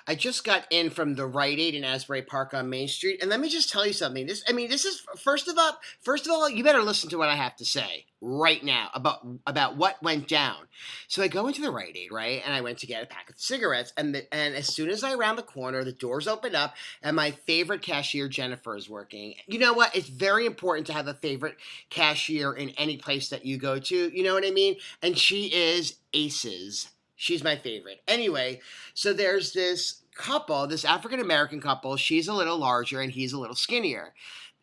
I just got in from the Rite Aid in Asbury Park on Main Street, and let me just tell you something. This is first of all, you better listen to what I have to say right now about what went down. So I go into the Rite Aid, right, and I went to get a pack of cigarettes, and as soon as I round the corner, the doors open up, and my favorite cashier Jennifer is working. You know what? It's very important to have a favorite cashier in any place that you go to. You know what I mean? And she is aces. She's my favorite. Anyway, so there's this couple, this African American couple. She's a little larger and he's a little skinnier.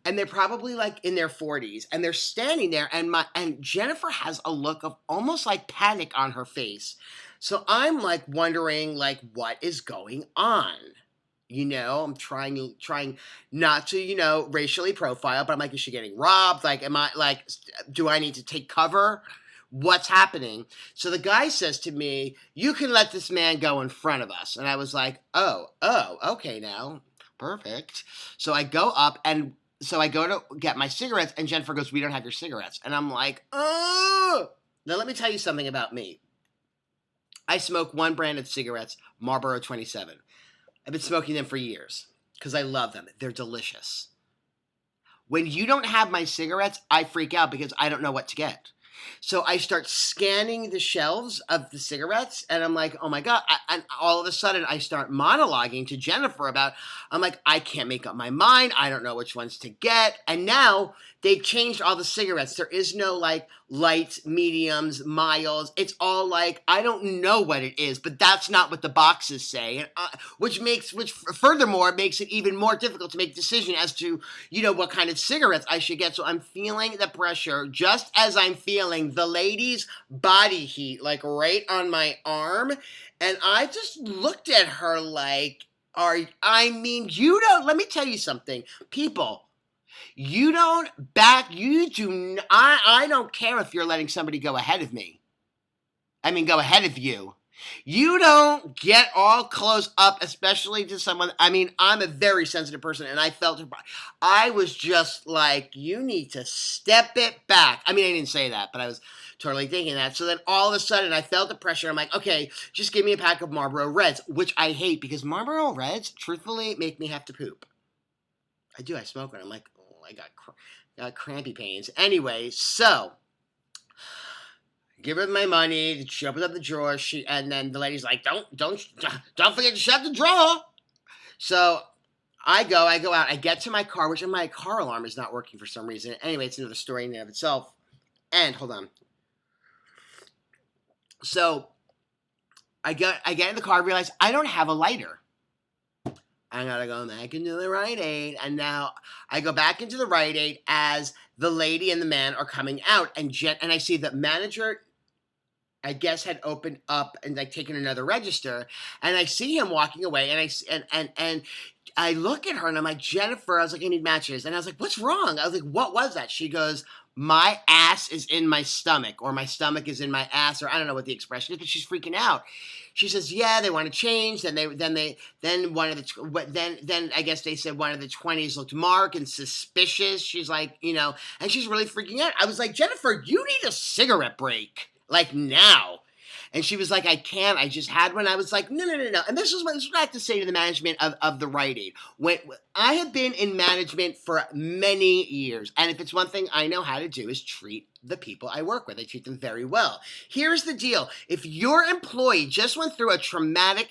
And they're probably like in their 40s and they're standing there and Jennifer has a look of almost like panic on her face. So I'm like wondering like what is going on? I'm trying not to, racially profile, but I'm like, is she getting robbed? Like, do I need to take cover? What's happening? So the guy says to me, you can let this man go in front of us. And I was like, oh, okay now. Perfect. So I go up and so I go to get my cigarettes and Jennifer goes, we don't have your cigarettes. And I'm like, oh. Now let me tell you something about me. I smoke one brand of cigarettes, Marlboro 27. I've been smoking them for years because I love them. They're delicious. When you don't have my cigarettes, I freak out because I don't know what to get. So I start scanning the shelves of the cigarettes and I'm like, oh my God. And all of a sudden I start monologuing to Jennifer I'm like, I can't make up my mind. I don't know which ones to get. And now they've changed all the cigarettes. There is no like lights, mediums, miles. It's all like, I don't know what it is, but that's not what the boxes say. And, which furthermore makes it even more difficult to make a decision as to, what kind of cigarettes I should get. So I'm feeling the pressure just as I'm feeling the lady's body heat, like right on my arm. And I just looked at her like, let me tell you something, people. I don't care if you're letting somebody go ahead of me. Go ahead of you. You don't get all close up, especially to someone. I'm a very sensitive person and I felt her. I was just like, you need to step it back. I didn't say that, but I was totally thinking that. So then all of a sudden I felt the pressure. I'm like, okay, just give me a pack of Marlboro Reds, which I hate because Marlboro Reds, truthfully, make me have to poop. I do. I smoke it. I'm like, I got crampy pains. Anyway, so give her my money. She opens up the drawer. And then the lady's like, don't forget to shut the drawer. So I go out. I get to my car, which my car alarm is not working for some reason. Anyway, it's another story in and of itself. And hold on. So I get in the car, realize I don't have a lighter. I gotta go back into the Rite Aid. And now I go back into the Rite Aid as the lady and the man are coming out. And I see the manager, I guess, had opened up and like taken another register. And I see him walking away. And I look at her and I'm like, Jennifer, I was like, I need matches. And I was like, what's wrong? I was like, what was that? She goes, my ass is in my stomach, or my stomach is in my ass, or I don't know what the expression is, but she's freaking out. She says, yeah, they want to change. Then I guess they said one of the 20s looked marked and suspicious. She's like, and she's really freaking out. I was like, Jennifer, you need a cigarette break, like now. And she was like, I can't. I just had one. I was like, no. And this is what I have to say to the management of the Rite Aid. When I have been in management for many years, and if it's one thing I know how to do is treat the people I work with. I treat them very well. Here's the deal. If your employee just went through a traumatic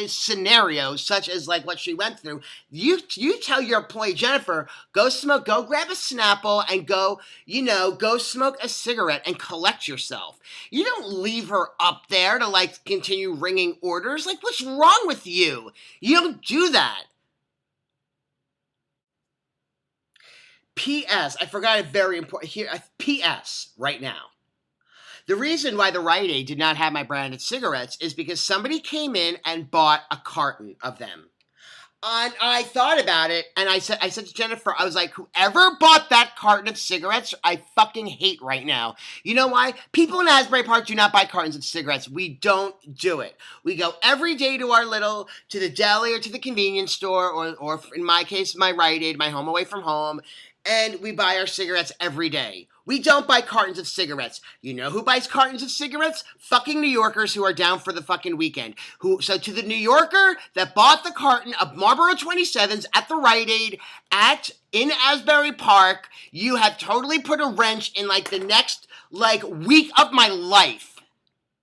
scenario, such as like what she went through, you tell your employee, Jennifer, go grab a Snapple and go smoke a cigarette and collect yourself. You don't leave her up there to like continue ringing orders. Like, what's wrong with you? You don't do that. P.S. I forgot a very important here. P.S. right now. The reason why the Rite Aid did not have my branded cigarettes is because somebody came in and bought a carton of them. And I thought about it, and I said to Jennifer, I was like, whoever bought that carton of cigarettes, I fucking hate right now. You know why? People in Asbury Park do not buy cartons of cigarettes. We don't do it. We go every day to the deli or to the convenience store, or in my case, my Rite Aid, my home away from home, and we buy our cigarettes every day. We don't buy cartons of cigarettes. You know who buys cartons of cigarettes? Fucking New Yorkers who are down for the fucking weekend. So to the New Yorker that bought the carton of Marlboro 27s at the Rite Aid in Asbury Park, you have totally put a wrench in like the next week of my life.